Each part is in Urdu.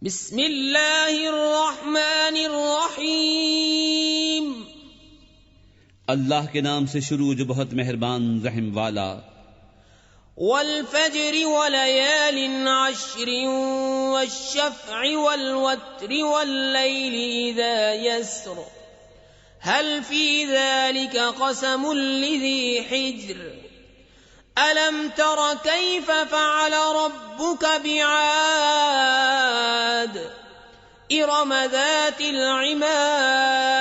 بسم اللہ الرحمن الرحیم اللہ کے نام سے شروع جو بہت مہربان رحم والا۔ والفجر وليال عشر والشفع والوتر والليل إذا يسر هل في ذلك قسم لذي حجر ألم تر كيف فعل ربك بعاد إرم ذات العماد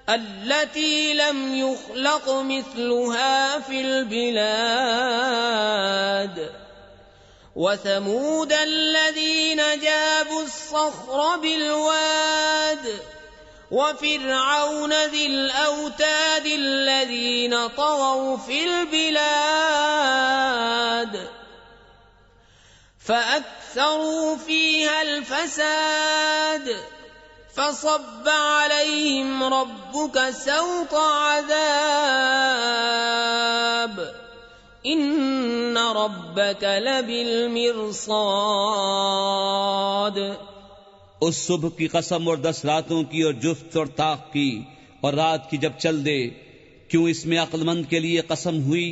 التي لم يخلق مثلها في البلاد وثمود الذين جابوا الصخر بالواد وفرعون ذي الأوتاد الذين طغوا في البلاد فأكثروا فيها الفساد فصب عليهم ربك سوط عذاب إن ربك لبالمرصاد۔ اس صبح کی قسم اور 10 راتوں کی اور جفت اور طاق کی اور رات کی جب چل دے، کیوں اس میں عقل مند کے لیے قسم ہوئی؟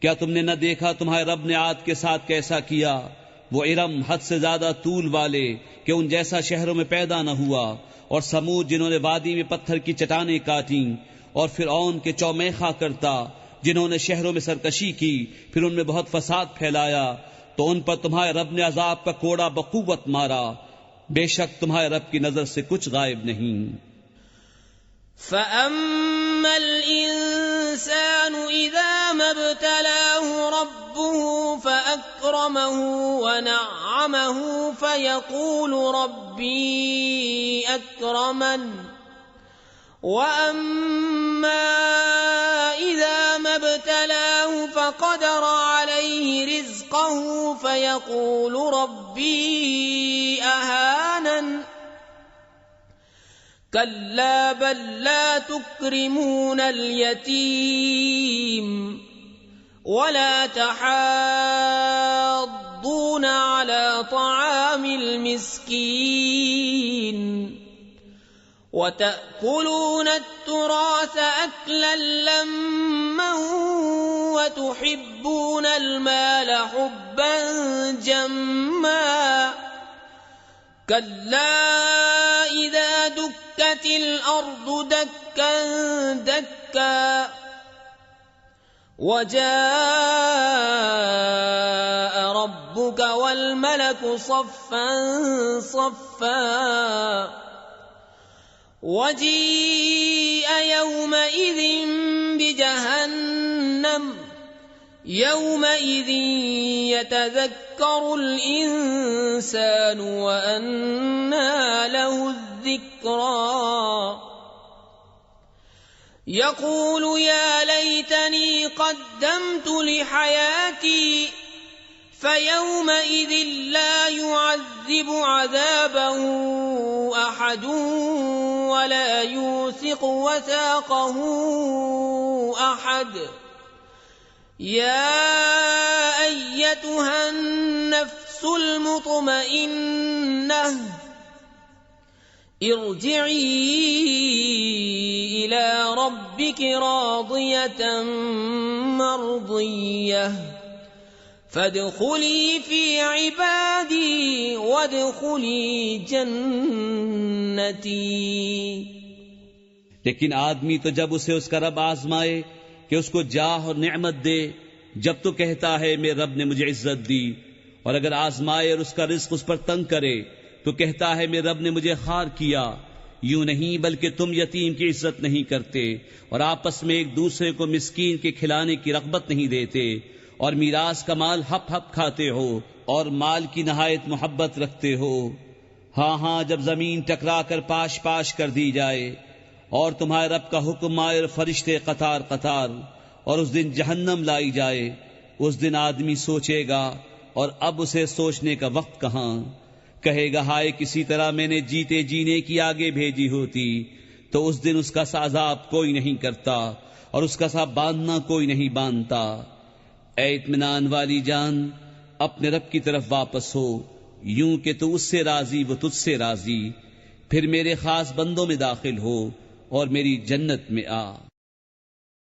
کیا تم نے نہ دیکھا تمہارے رب نے عاد کے ساتھ کیسا کیا؟ وہ ارم حد سے زیادہ طول والے کہ ان جیسا شہروں میں پیدا نہ ہوا، اور سمود جنہوں نے وادی میں پتھر کی چٹانیں کاٹیں، اور فرعون کے چومیخا کرتا جنہوں نے شہروں میں سرکشی کی پھر ان میں بہت فساد پھیلایا، تو ان پر تمہارے رب نے عذاب کا کوڑا بقوت مارا، بے شک تمہارے رب کی نظر سے کچھ غائب نہیں۔ فَأَمَّا الْإِنسَانُ إِذَا مَا ابْتَلَاهُ رَبُّهُ فَأَكْرَمَهُ وَنَعَّمَهُ فَيَقُولُ رَبِّي أَكْرَمَنِ وَأَمَّا إِذَا مَا ابْتَلَاهُ فَقَدَرَ عَلَيْهِ رِزْقَهُ فَيَقُولُ رَبِّي أَهَانَنِ كَلَّا بَل لَّا تُكْرِمُونَ الْيَتِيمَ وَلَا تَحَاضُّونَ عَلَى طَعَامِ الْمِسْكِينِ وَتَأْكُلُونَ التُّرَاثَ أَكْلًا لَّمًّا وَتُحِبُّونَ المال حبا جما كلا إذا دكت الأرض دكا دكا وجاء ربك والملك صفا صفا وجيء يومئذ بجهنم يومئذ يتذكر الإنسان وأنى له الذكرى يقول يا ليتني قدمت لحياتي فيومئذ لا يعذب عذابه أحد ولا يوثق وثاقه أحد يا أيتها النفس المطمئنة ارجعي إلى ربك راضية مرضية فادخلی فی عبادی وادخلی جنتی۔ لیکن آدمی تو جب اسے اس کا رب آزمائے کہ اس کو جاہ اور نعمت دے، جب تو کہتا ہے میرے رب نے مجھے عزت دی، اور اگر آزمائے اور اس کا رزق اس پر تنگ کرے تو کہتا ہے میرے رب نے مجھے خوار کیا۔ یوں نہیں بلکہ تم یتیم کی عزت نہیں کرتے اور آپس میں ایک دوسرے کو مسکین کے کھلانے کی رغبت نہیں دیتے، اور میراث کا مال ہپ ہپ کھاتے ہو اور مال کی نہایت محبت رکھتے ہو۔ ہاں ہاں، جب زمین ٹکرا کر پاش پاش کر دی جائے اور تمہارے رب کا حکم آئے اور فرشتے قطار قطار، اور اس دن جہنم لائی جائے، اس دن آدمی سوچے گا، اور اب اسے سوچنے کا وقت کہاں؟ کہے گا ہائے کسی طرح میں نے جیتے جینے کی آگے بھیجی ہوتی، تو اس دن اس کا سا عذاب کوئی نہیں کرتا اور اس کا سا باندھنا کوئی نہیں باندھتا۔ اے اطمینان والی جان، اپنے رب کی طرف واپس ہو، یوں کہ تو اس سے راضی وہ تجھ سے راضی، پھر میرے خاص بندوں میں داخل ہو اور میری جنت میں آ۔